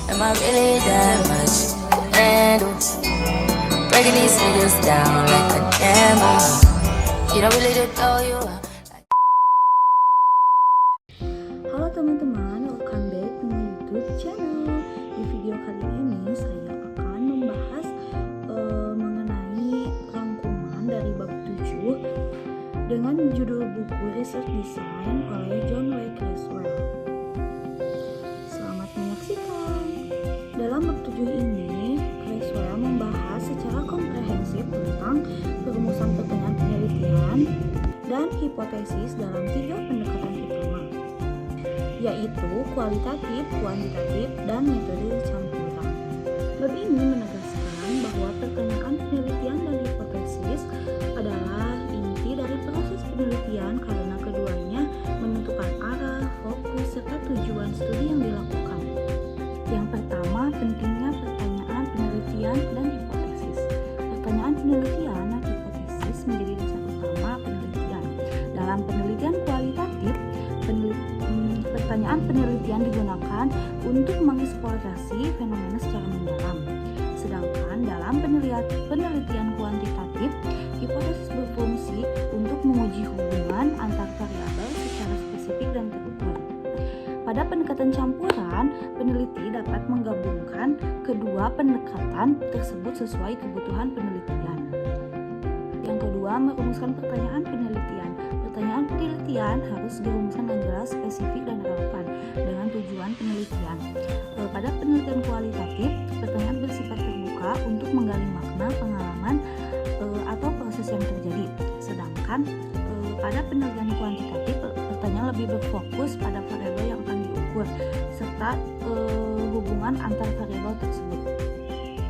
Am I really that much to handle? Breaking these niggas down like a camel. You don't really know you are. Halo teman-teman, welcome back to my YouTube channel. Di video kali ini saya akan membahas mengenai rangkuman dari bab 7 dengan judul buku Research Design oleh John W. Creswell. Selamat menyaksikan. Dalam bab 7 ini, Creswell membahas secara komprehensif tentang perumusan pertanyaan penelitian dan hipotesis dalam 3 pendekatan utama, yaitu kualitatif, kuantitatif, dan metode campuran. Bab ini menegaskan bahwa pertanyaan penelitian dan hipotesis adalah inti dari proses penelitian karena keduanya menentukan arah, fokus, serta tujuan studi yang dilakukan. Yang pertama, pentingnya pertanyaan penelitian dan hipotesis. Pertanyaan penelitian dan hipotesis menjadi dasar utama penelitian. Dalam penelitian kualitatif, pertanyaan penelitian digunakan untuk mengeksplorasi fenomena secara mendalam. Sedangkan dalam penelitian kuantitatif, hipotesis berfungsi untuk menguji hubungan antar variabel secara spesifik dan terukur. Pada pendekatan campuran, peneliti dapat menggabungkan kedua pendekatan tersebut sesuai kebutuhan penelitian. Yang kedua, merumuskan pertanyaan penelitian. Pertanyaan penelitian harus dirumuskan dengan jelas, spesifik, dan relevan dengan tujuan penelitian. Pada penelitian kualitatif, pertanyaan bersifat terbuka untuk menggali makna, pengalaman, atau proses yang terjadi. Sedangkan pada penelitian kuantitatif, pertanyaan lebih berfokus pada variabel yang akan diukur serta hubungan antar variabel tersebut.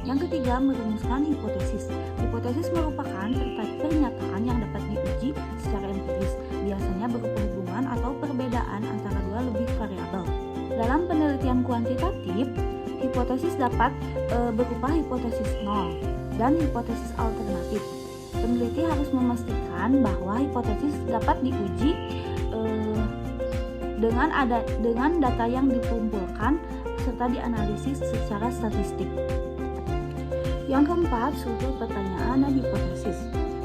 Yang ketiga, merumuskan hipotesis. Hipotesis merupakan pernyataan yang dapat diuji secara empiris, biasanya berupa hubungan atau perbedaan antara dua lebih variabel. Dalam penelitian kuantitatif, hipotesis dapat berupa hipotesis nol dan hipotesis alternatif. Peneliti harus memastikan bahwa hipotesis dapat diuji dengan data yang dikumpulkan serta dianalisis secara statistik. Yang keempat, struktur pertanyaan dan hipotesis.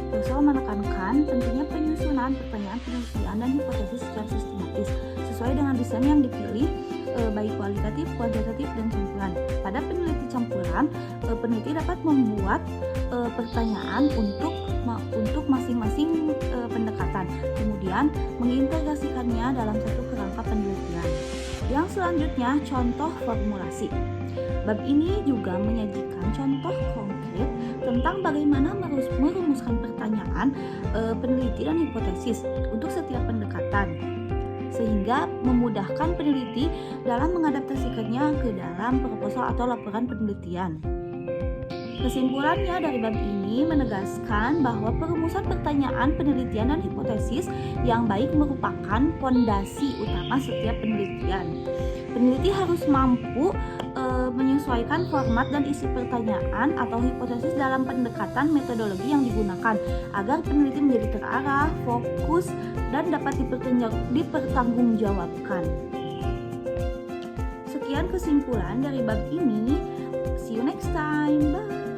Creswell menekankan pentingnya penyusunan pertanyaan penelitian dan hipotesis secara sistematis sesuai dengan desain yang dipilih, baik kualitatif, kuantitatif, dan campuran. Pada peneliti campuran, peneliti dapat membuat pertanyaan untuk masing-masing pendekatan, kemudian mengintegrasikannya dalam satu kerangka penelitian. Yang selanjutnya, contoh formulasi. Bab ini juga menyajikan contoh konkret tentang bagaimana merumuskan pertanyaan peneliti dan hipotesis untuk setiap pendekatan, sehingga memudahkan peneliti dalam mengadaptasikannya ke dalam proposal atau laporan penelitian. Kesimpulannya dari bab ini menegaskan bahwa perumusan pertanyaan penelitian dan hipotesis yang baik merupakan fondasi utama setiap penelitian. Peneliti harus mampu menyesuaikan format dan isi pertanyaan atau hipotesis dalam pendekatan metodologi yang digunakan agar peneliti menjadi terarah, fokus, dan dapat dipertanggungjawabkan. Sekian kesimpulan dari bab ini. See you next time. Bye.